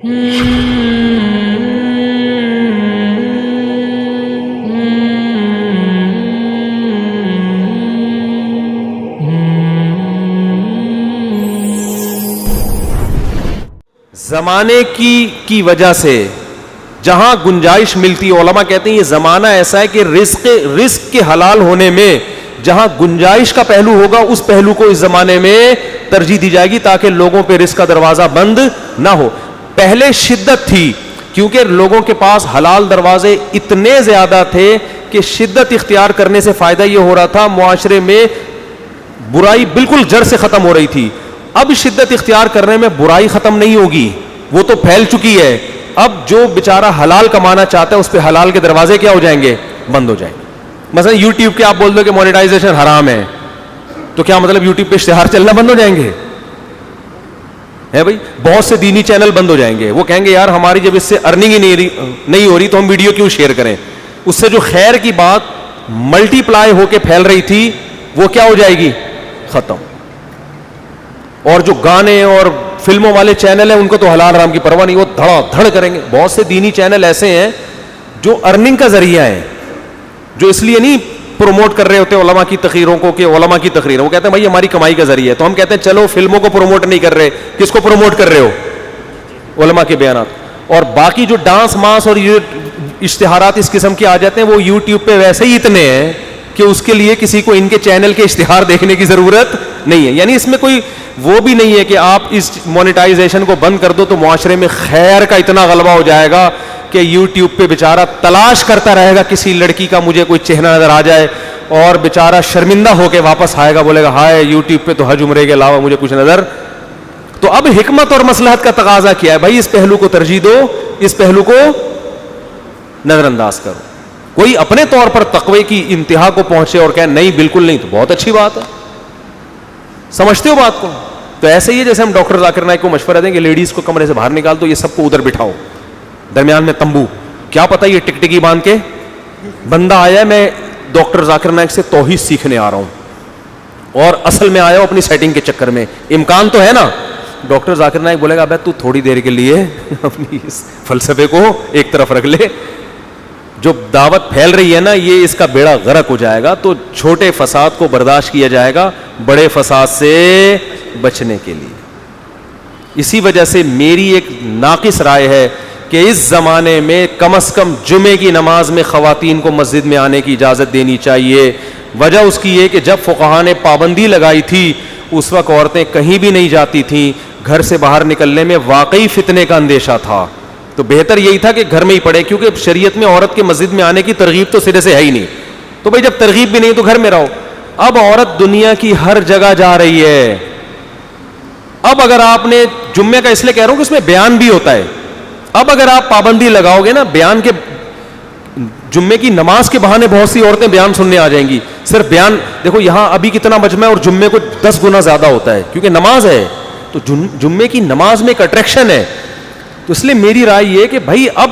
زمانے کی وجہ سے جہاں گنجائش ملتی ہے، علماء کہتے ہیں یہ زمانہ ایسا ہے کہ رزق کے حلال ہونے میں جہاں گنجائش کا پہلو ہوگا اس پہلو کو اس زمانے میں ترجیح دی جائے گی تاکہ لوگوں پہ رزق کا دروازہ بند نہ ہو. پہلے شدت تھی کیونکہ لوگوں کے پاس حلال دروازے اتنے زیادہ تھے کہ شدت اختیار کرنے سے فائدہ یہ ہو رہا تھا معاشرے میں برائی بالکل جڑ سے ختم ہو رہی تھی. اب شدت اختیار کرنے میں برائی ختم نہیں ہوگی، وہ تو پھیل چکی ہے. اب جو بیچارہ حلال کمانا چاہتا ہے اس پہ حلال کے دروازے کیا ہو جائیں گے؟ بند ہو جائیں گے. مثلا یوٹیوب کے آپ بول دو کہ مونیٹائزیشن حرام ہے تو کیا مطلب یوٹیوب پہ اشتہار چلنا بند ہو جائیں گے؟ ہے بھائی، بہت سے دینی چینل بند ہو جائیں گے. وہ کہیں گے یار ہماری جب اس سے ارننگ ہی نہیں ہو رہی تو ہم ویڈیو کیوں شیئر کریں. اس سے جو خیر کی بات ملٹی پلائی ہو کے پھیل رہی تھی وہ کیا ہو جائے گی؟ ختم. اور جو گانے اور فلموں والے چینل ہیں ان کو تو حلال حرام کی پرواہ نہیں، وہ دھڑا دھڑ کریں گے. بہت سے دینی چینل ایسے ہیں جو ارننگ کا ذریعہ ہے، جو اس لیے نہیں پروموٹ کر رہے ہوتے علماء کی تقریروں کو کہ علماء کی تقریر، وہ کہتے ہیں بھائی ہماری کمائی کا ذریعہ ہے. تو ہم کہتے ہیں چلو فلموں کو پروموٹ نہیں کر رہے، کس کو پروموٹ کر رہے ہو؟ علماء کے بیانات. اور باقی جو ڈانس ماس اور یہ اشتہارات اس قسم کے آ جاتے ہیں وہ یوٹیوب پہ ویسے ہی اتنے ہیں کہ اس کے لیے کسی کو ان کے چینل کے اشتہار دیکھنے کی ضرورت نہیں ہے. یعنی اس میں کوئی وہ بھی نہیں ہے کہ آپ اس مونیٹائزیشن کو بند کر دو تو معاشرے میں خیر کا اتنا غلبہ ہو جائے گا کہ یوٹیوب پہ بیچارہ تلاش کرتا رہے گا کسی لڑکی کا مجھے کوئی چہرہ نظر آ جائے اور بیچارہ شرمندہ ہو کے واپس آئے گا، بولے گا ہائے یوٹیوب پہ تو حج عمرے کے علاوہ مجھے کچھ نظر. تو اب حکمت اور مصلحت کا تقاضا کیا ہے؟ بھائی اس پہلو کو ترجیح دو، اس پہلو کو نظر انداز کرو. کوئی اپنے طور پر تقوی کی انتہا کو پہنچے اور کہے نہیں بالکل نہیں تو بہت اچھی بات ہے. سمجھتے ہو بات کو؟ تو ایسے ہی ہے جیسے ہم ڈاکٹر ذاکر نائک کو مشورہ دیں کہ لیڈیز کو کمرے سے باہر نکال دو، یہ سب کو ادھر بٹھاؤ درمیان میں تمبو. کیا پتہ یہ ٹکٹکی باندھ کے بندہ آیا ہے میں ڈاکٹر ذاکر نائک سے توحید سیکھنے آ رہا ہوں اور اصل میں آیا ہوں اپنی سیٹنگ کے چکر میں. امکان تو ہے نا. ڈاکٹر ذاکر نائک بولے گا ابے تو تھوڑی دیر کے لیے اپنی اس فلسفے کو ایک طرف رکھ لے، جو دعوت پھیل رہی ہے نا یہ اس کا بیڑا غرق ہو جائے گا. تو چھوٹے فساد کو برداشت کیا جائے گا بڑے فساد سے بچنے کے لیے. اسی وجہ سے میری ایک ناقص رائے ہے کہ اس زمانے میں کم از کم جمعے کی نماز میں خواتین کو مسجد میں آنے کی اجازت دینی چاہیے. وجہ اس کی یہ کہ جب فقہا نے پابندی لگائی تھی اس وقت عورتیں کہیں بھی نہیں جاتی تھیں، گھر سے باہر نکلنے میں واقعی فتنے کا اندیشہ تھا. تو بہتر یہی تھا کہ گھر میں ہی پڑھے، کیونکہ شریعت میں عورت کے مسجد میں آنے کی ترغیب تو سرے سے ہے ہی نہیں. تو بھائی جب ترغیب بھی نہیں تو گھر میں رہو. اب عورت دنیا کی ہر جگہ جا رہی ہے. اب اگر آپ نے جمعے کا اس لیے کہہ رہا ہوں کہ اس میں بیان بھی ہوتا ہے، اب اگر آپ پابندی لگاؤ گے نا بیان کے، جمعے کی نماز کے بہانے بہت سی عورتیں بیان سننے آ جائیں گی. صرف بیان دیکھو یہاں ابھی کتنا مجمع ہے اور جمعے کو 10 گنا زیادہ ہوتا ہے کیونکہ نماز ہے. تو جمعے کی نماز میں ایک اٹریکشن ہے. تو اس لیے میری رائے یہ ہے کہ بھائی اب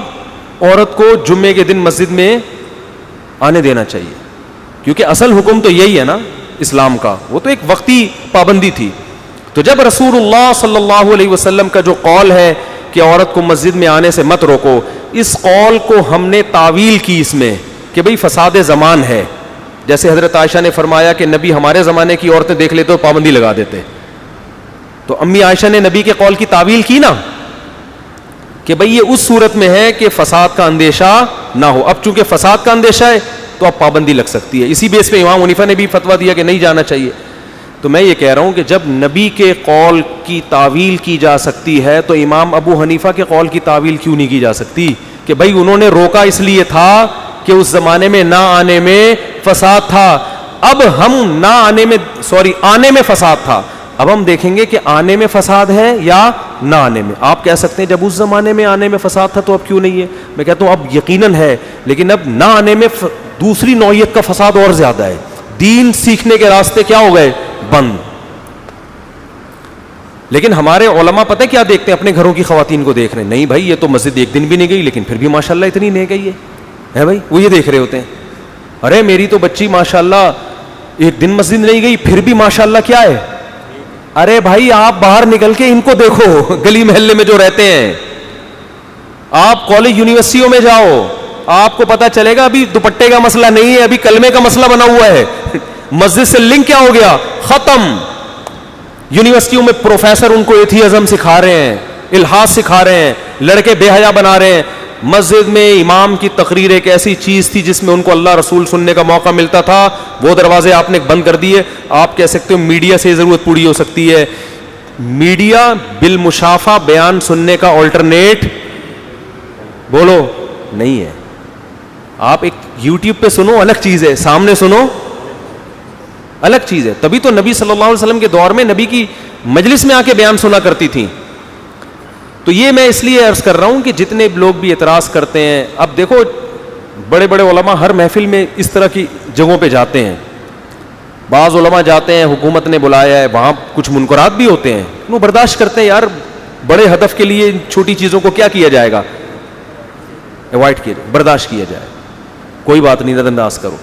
عورت کو جمعے کے دن مسجد میں آنے دینا چاہیے، کیونکہ اصل حکم تو یہی ہے نا اسلام کا. وہ تو ایک وقتی پابندی تھی. تو جب رسول اللہ صلی اللہ علیہ وسلم کا جو قول ہے کہ عورت کو مسجد میں آنے سے مت روکو، اس قول کو ہم نے تعویل کی اس میں کہ بھئی فساد زمان ہے. جیسے حضرت عائشہ نے فرمایا کہ نبی ہمارے زمانے کی عورتیں دیکھ لیتے تو پابندی لگا دیتے. تو امی عائشہ نے نبی کے قول کی تعویل کی نا کہ بھئی یہ اس صورت میں ہے کہ فساد کا اندیشہ نہ ہو. اب چونکہ فساد کا اندیشہ ہے تو اب پابندی لگ سکتی ہے. اسی بیس پہ امام حنیفہ نے بھی فتویٰ دیا کہ نہیں جانا چاہیے. تو میں یہ کہہ رہا ہوں کہ جب نبی کے قول کی تعویل کی جا سکتی ہے تو امام ابو حنیفہ کے قول کی تعویل کیوں نہیں کی جا سکتی؟ کہ بھئی انہوں نے روکا اس لیے تھا کہ اس زمانے میں نہ آنے میں فساد تھا. اب ہم نہ آنے میں آنے میں فساد تھا. اب ہم دیکھیں گے کہ آنے میں فساد ہے یا نہ آنے میں. آپ کہہ سکتے ہیں جب اس زمانے میں آنے میں فساد تھا تو اب کیوں نہیں ہے. میں کہتا ہوں اب یقیناً ہے، لیکن اب نہ آنے میں دوسری نوعیت کا فساد اور زیادہ ہے. دین سیکھنے کے راستے کیا ہو گئے؟ بند. لیکن ہمارے علماء پتہ کیا دیکھتے ہیں؟ اپنے گھروں کی خواتین کو دیکھ رہے ہیں. نہیں بھائی یہ تو مسجد ایک دن بھی نہیں گئی لیکن پھر بھی ماشاءاللہ اتنی نہیں گئی ہے بھائی. وہ یہ دیکھ رہے ہوتے ہیں ارے میری تو بچی ماشاءاللہ ایک دن مسجد نہیں گئی پھر بھی ماشاءاللہ کیا ہے. ارے بھائی آپ باہر نکل کے ان کو دیکھو گلی محلے میں جو رہتے ہیں آپ کالج یونیورسٹیوں میں جاؤ, آپ کو پتا چلے گا ابھی دوپٹے کا مسئلہ نہیں ہے, ابھی کلمے کا مسئلہ بنا ہوا ہے. مسجد سے لنک کیا ہو گیا, ختم. یونیورسٹیوں میں پروفیسر ان کو ایتھیزم سکھا رہے ہیں, الحاد سکھا رہے ہیں, لڑکے بے حیا بنا رہے ہیں. مسجد میں امام کی تقریر ایک ایسی چیز تھی جس میں ان کو اللہ رسول سننے کا موقع ملتا تھا, وہ دروازے آپ نے بند کر دیے. آپ کہہ سکتے ہو میڈیا سے ضرورت پوری ہو سکتی ہے. میڈیا بالمشافہ بیان سننے کا آلٹرنیٹ بولو نہیں ہے. آپ ایک یوٹیوب پہ سنو الگ چیز ہے, سامنے سنو الگ چیز ہے. تبھی تو نبی صلی اللہ علیہ وسلم کے دور میں نبی کی مجلس میں آ کے بیان سنا کرتی تھیں. تو یہ میں اس لیے عرض کر رہا ہوں کہ جتنے لوگ بھی اعتراض کرتے ہیں, اب دیکھو بڑے بڑے علماء ہر محفل میں اس طرح کی جگہوں پہ جاتے ہیں. بعض علماء جاتے ہیں, حکومت نے بلایا ہے, وہاں کچھ منکرات بھی ہوتے ہیں, وہ برداشت کرتے ہیں. یار بڑے ہدف کے لیے چھوٹی چیزوں کو کیا کیا جائے گا, اوائڈ کیا جائے, برداشت کیا جائے, کوئی بات نہیں, نظر انداز کرو.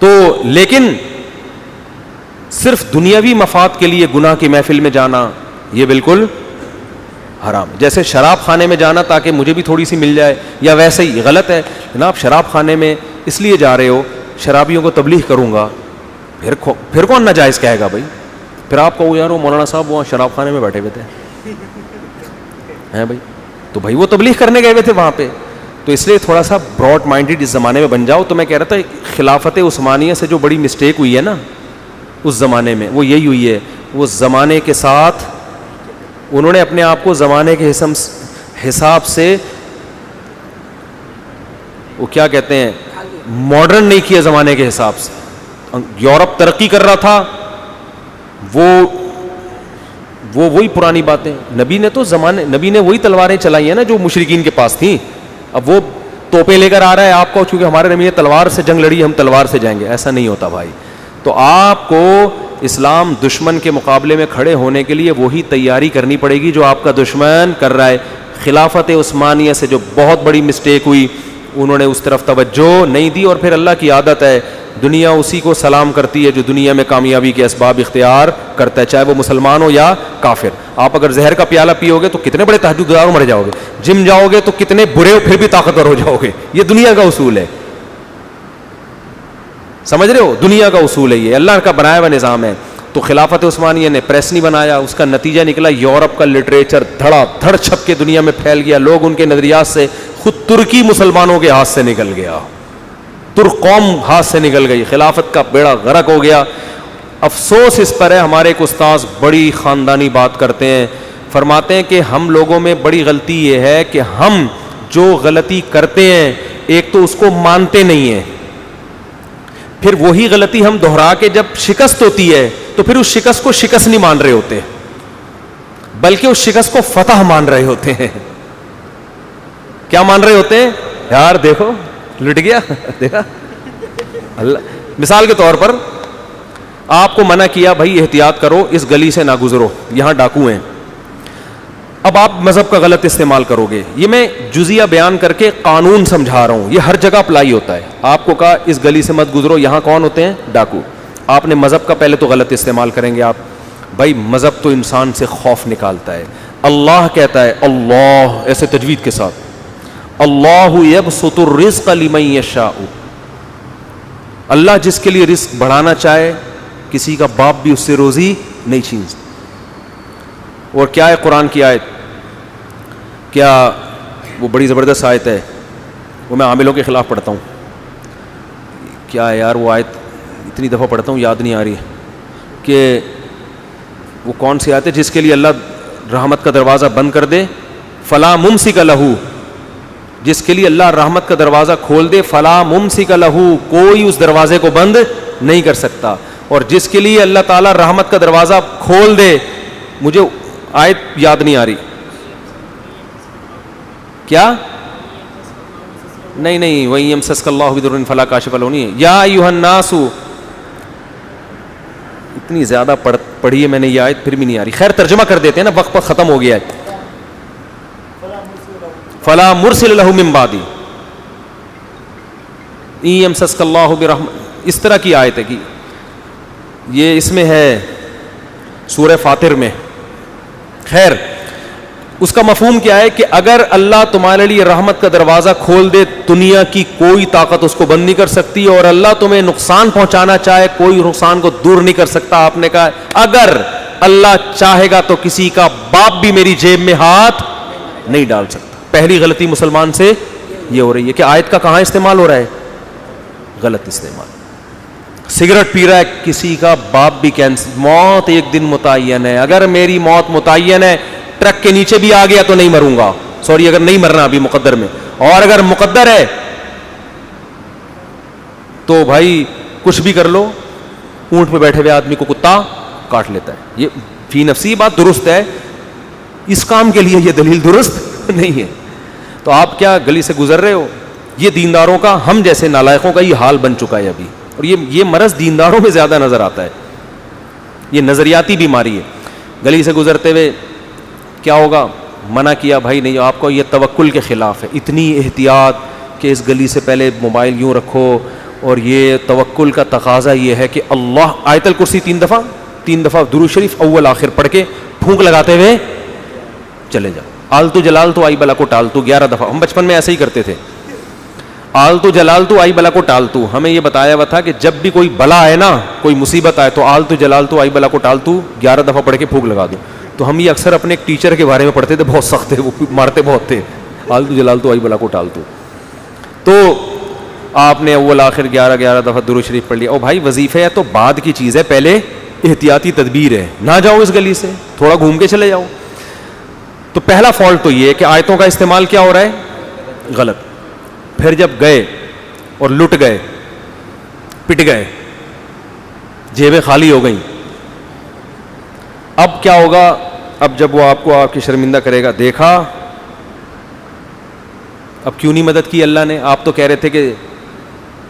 تو لیکن صرف دنیاوی مفاد کے لیے گناہ کی محفل میں جانا یہ بالکل حرام. جیسے شراب خانے میں جانا تاکہ مجھے بھی تھوڑی سی مل جائے, یا ویسے ہی غلط ہے جناب. شراب خانے میں اس لیے جا رہے ہو, شرابیوں کو تبلیغ کروں گا, پھر کون ناجائز کہے گا بھائی. پھر آپ کہو یار وہ مولانا صاحب وہاں شراب خانے میں بیٹھے ہوئے تھے ہیں بھائی, تو بھائی وہ تبلیغ کرنے گئے ہوئے تھے وہاں پہ. تو اس لیے تھوڑا سا براڈ مائنڈیڈ اس زمانے میں بن جاؤ. تو میں کہہ رہا تھا خلافت عثمانیہ سے جو بڑی مسٹیک ہوئی ہے نا اس زمانے میں, وہ یہی ہوئی ہے, وہ زمانے کے ساتھ انہوں نے اپنے آپ کو زمانے کے حساب سے وہ کیا کہتے ہیں ماڈرن نہیں کیا زمانے کے حساب سے. یورپ ترقی کر رہا تھا, وہ وہی پرانی باتیں. نبی نے تو نبی نے وہی تلواریں چلائی ہیں نا جو مشرکین کے پاس تھیں. اب وہ توپیں لے کر آ رہا ہے آپ کو, چونکہ ہمارے نبی نے تلوار سے جنگ لڑی, ہم تلوار سے جائیں گے, ایسا نہیں ہوتا بھائی. تو آپ کو اسلام دشمن کے مقابلے میں کھڑے ہونے کے لیے وہی تیاری کرنی پڑے گی جو آپ کا دشمن کر رہا ہے. خلافت عثمانیہ سے جو بہت بڑی مسٹیک ہوئی, انہوں نے اس طرف توجہ نہیں دی. اور پھر اللہ کی عادت ہے, دنیا اسی کو سلام کرتی ہے جو دنیا میں کامیابی کے اسباب اختیار کرتا ہے, چاہے وہ مسلمان ہو یا کافر. آپ اگر زہر کا پیالہ پیو گے تو کتنے بڑے تہجد گزار مر جاؤ گے, جم جاؤ گے تو کتنے برے ہو پھر بھی طاقتور ہو جاؤ گے. یہ دنیا کا اصول ہے, سمجھ رہے ہو, دنیا کا اصول ہے, یہ اللہ کا بنایا ہوا نظام ہے. تو خلافت عثمانیہ نے پریس نہیں بنایا, اس کا نتیجہ نکلا یورپ کا لٹریچر دھڑا دھڑ چھپ کے دنیا میں پھیل گیا. لوگ ان کے نظریات سے, خود ترکی مسلمانوں کے ہاتھ سے نکل گیا, ترک قوم ہاتھ سے نکل گئی, خلافت کا بیڑا غرق ہو گیا. افسوس اس پر ہے, ہمارے ایک استاذ بڑی خاندانی بات کرتے ہیں, فرماتے ہیں کہ ہم لوگوں میں بڑی غلطی یہ ہے کہ ہم جو غلطی کرتے ہیں ایک تو اس کو مانتے نہیں ہیں, پھر وہی غلطی ہم دہرا کے جب شکست ہوتی ہے تو پھر اس شکست کو شکست نہیں مان رہے ہوتے, بلکہ اس شکست کو فتح مان رہے ہوتے ہیں. کیا مان رہے ہوتے ہیں یار, دیکھو لٹ گیا, دیکھا اللہ. مثال کے طور پر آپ کو منع کیا بھائی احتیاط کرو, اس گلی سے نہ گزرو, یہاں ڈاکو ہیں. اب آپ مذہب کا غلط استعمال کرو گے. یہ میں جزیہ بیان کر کے قانون سمجھا رہا ہوں, یہ ہر جگہ اپلائی ہوتا ہے. آپ کو کہا اس گلی سے مت گزرو, یہاں کون ہوتے ہیں, ڈاکو. آپ نے مذہب کا پہلے تو غلط استعمال کریں گے آپ. بھائی مذہب تو انسان سے خوف نکالتا ہے. اللہ کہتا ہے, اللہ ایسے تجوید کے ساتھ, اللہ یبسط الرزق لمن یشاء, اللہ جس کے لیے رزق بڑھانا چاہے, کسی کا باپ بھی اس سے روزی نہیں چھین سکتا. اور کیا ہے قرآن کی آیت, کیا وہ بڑی زبردست آیت ہے, وہ میں عاملوں کے خلاف پڑھتا ہوں. کیا ہے یار وہ آیت, اتنی دفعہ پڑھتا ہوں یاد نہیں آ رہی ہے, کہ وہ کون سی آیت ہے جس کے لیے اللہ رحمت کا دروازہ بند کر دے, فلا ممسک لہو, جس کے لیے اللہ رحمت کا دروازہ کھول دے, فلا ممسک لہو, کوئی اس دروازے کو بند نہیں کر سکتا. اور جس کے لیے اللہ تعالیٰ رحمت کا دروازہ کھول دے, مجھے آیت یاد نہیں آ رہی, کیا نہیں وَإِن يَمْسَسْكَ اللَّهُ بِضُرٍّ فَلَا كَاشِفَ لَهُ نہیں ہے, یا ایھا الناس, اتنی زیادہ پڑھی ہے میں نے یہ آیت پھر بھی نہیں آ رہی. خیر ترجمہ کر دیتے ہیں نا, وقت پر ختم ہو گیا ہے. فلا مرسل له من بعدی, ان یمسسک اللہ برحمۃ, اس طرح کی آیت ہے کہ یہ اس میں ہے سورہ فاطر میں. خیر اس کا مفہوم کیا ہے کہ اگر اللہ تمہارے لیے رحمت کا دروازہ کھول دے, دنیا کی کوئی طاقت اس کو بند نہیں کر سکتی, اور اللہ تمہیں نقصان پہنچانا چاہے کوئی نقصان کو دور نہیں کر سکتا. آپ نے کہا اگر اللہ چاہے گا تو کسی کا باپ بھی میری جیب میں ہاتھ نہیں ڈال سکتا. پہلی غلطی مسلمان سے یہ ہو رہی ہے کہ آیت کا کہاں استعمال ہو رہا ہے؟ غلط استعمال. سگریٹ پی رہا ہے, کسی کا باپ بھی کینسر, موت ایک دن متعین ہے. اگر میری موت متعین ہے, ٹرک کے نیچے بھی آ گیا تو نہیں مروں گا, سوری اگر نہیں مرنا ابھی مقدر میں, اور اگر مقدر ہے تو بھائی کچھ بھی کر لو, اونٹ پہ بیٹھے ہوئے آدمی کو کتا کاٹ لیتا ہے. یہ فی نفسی بات درست ہے, اس کام کے لیے یہ دلیل درست نہیں ہے. تو آپ کیا گلی سے گزر رہے ہو, یہ دینداروں کا, ہم جیسے نالائقوں کا یہ حال بن چکا ہے ابھی. اور یہ مرض دینداروں میں زیادہ نظر آتا ہے, یہ نظریاتی بیماری ہے. گلی سے گزرتے ہوئے کیا ہوگا, منع کیا بھائی نہیں, آپ کو یہ توکل کے خلاف ہے, اتنی احتیاط کہ اس گلی سے پہلے موبائل یوں رکھو, اور یہ توکل کا تقاضا یہ ہے کہ اللہ, آیت الکرسی 3 دفعہ درود شریف اول آخر پڑھ کے پھونک لگاتے ہوئے چلے جاؤ. آلتو جلالتو آئی بلا کو ٹالتو 11 دفعہ. ہم بچپن میں ایسے ہی کرتے تھے, آلتو جلالتو آئی بلا کو ٹالتو. ہمیں یہ بتایا ہوا تھا کہ جب بھی کوئی بلا آئے نا, کوئی مصیبت آئے, تو آلتو جلالتو آئی بلا کو ٹالتو 11 دفعہ پڑھ کے پھونک لگا دو. تو ہم یہ اکثر اپنے ایک ٹیچر کے بارے میں پڑھتے تھے, بہت سخت تھے, وہ مارتے بہت تھے, آلتو جلالتو آئی بلا کو ٹالتو. تو آپ نے اول آخر 11 دفعہ درود شریف پڑھ لیا. او بھائی وظیفہ ہے تو بعد کی چیز ہے, پہلے احتیاطی تدبیر ہے, نہ جاؤ اس گلی سے, تھوڑا گھوم کے چلے جاؤ. تو پہلا فالٹ تو یہ ہے کہ آیتوں کا استعمال کیا ہو رہا ہے؟ غلط. پھر جب گئے اور لٹ گئے, پٹ گئے, جیبیں خالی ہو گئیں, اب کیا ہوگا؟ اب جب وہ آپ کو آپ کی شرمندہ کرے گا, دیکھا اب کیوں نہیں مدد کی اللہ نے, آپ تو کہہ رہے تھے کہ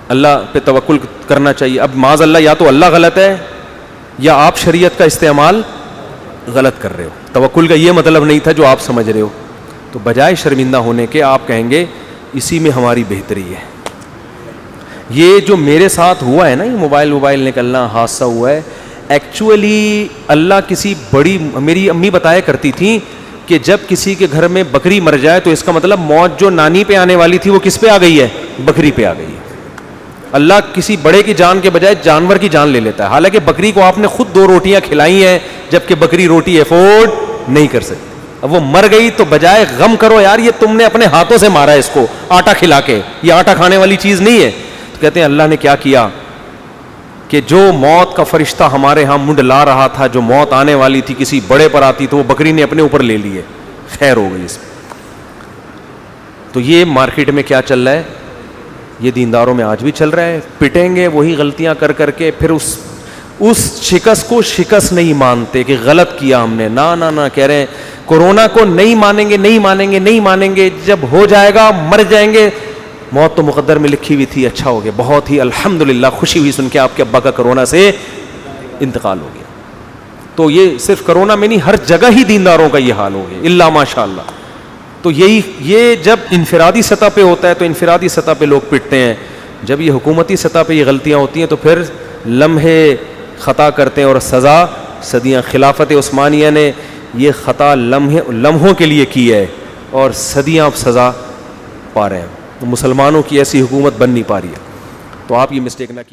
اللہ پہ توکل کرنا چاہیے. اب معاذ اللہ یا تو اللہ غلط ہے یا آپ شریعت کا استعمال غلط کر رہے ہو. توکل کا یہ مطلب نہیں تھا جو آپ سمجھ رہے ہو. تو بجائے شرمندہ ہونے کے آپ کہیں گے اسی میں ہماری بہتری ہے. یہ جو میرے ساتھ ہوا ہے نا, یہ موبائل نکلنا حادثہ ہوا ہے, ایکچولی اللہ کسی بڑی, میری امی بتایا کرتی تھیں کہ جب کسی کے گھر میں بکری مر جائے تو اس کا مطلب موت جو نانی پہ آنے والی تھی وہ کس پہ آ گئی ہے؟ بکری پہ آ گئی ہے. اللہ کسی بڑے کی جان کے بجائے جانور کی جان لے لیتا ہے. حالانکہ بکری کو آپ نے خود 2 روٹیاں کھلائی ہیں, جبکہ بکری روٹی افورڈ نہیں کر سکتی. اب وہ مر گئی تو بجائے غم کرو یار یہ تم نے اپنے ہاتھوں سے مارا اس کو آٹا کھلا کے, یہ آٹا کھانے والی چیز نہیں ہے. تو کہتے ہیں اللہ نے کیا کیا کہ جو موت کا فرشتہ ہمارے ہاں منڈ لا رہا تھا, جو موت آنے والی تھی کسی بڑے پر آتی, تو وہ بکری نے اپنے اوپر لے لی ہے, خیر ہو گئی اس میں. تو یہ مارکیٹ میں کیا چل رہا ہے, یہ دینداروں میں آج بھی چل رہا ہے. پٹیں گے وہی غلطیاں کر کر کے, پھر اس شکست کو شکست نہیں مانتے کہ غلط کیا ہم نے. نہ کہہ رہے ہیں کورونا کو نہیں مانیں گے, جب ہو جائے گا مر جائیں گے. موت تو مقدر میں لکھی ہوئی تھی, اچھا ہو گیا, بہت ہی الحمدللہ خوشی ہوئی سن کے آپ کے ابا کا کرونا سے انتقال ہو گیا. تو یہ صرف کرونا میں نہیں, ہر جگہ ہی دینداروں کا یہ حال ہو گیا الا ماشاء اللہ. تو یہ جب انفرادی سطح پہ ہوتا ہے تو انفرادی سطح پہ لوگ پٹتے ہیں, جب یہ حکومتی سطح پہ یہ غلطیاں ہوتی ہیں تو پھر لمحے خطا کرتے ہیں اور سزا صدیاں. خلافت عثمانیہ نے یہ خطا لمحوں کے لیے کی ہے اور صدیاں اب سزا پا رہے ہیں. مسلمانوں کی ایسی حکومت بن نہیں پا رہی ہے. تو آپ یہ مسٹیک نہ کیا.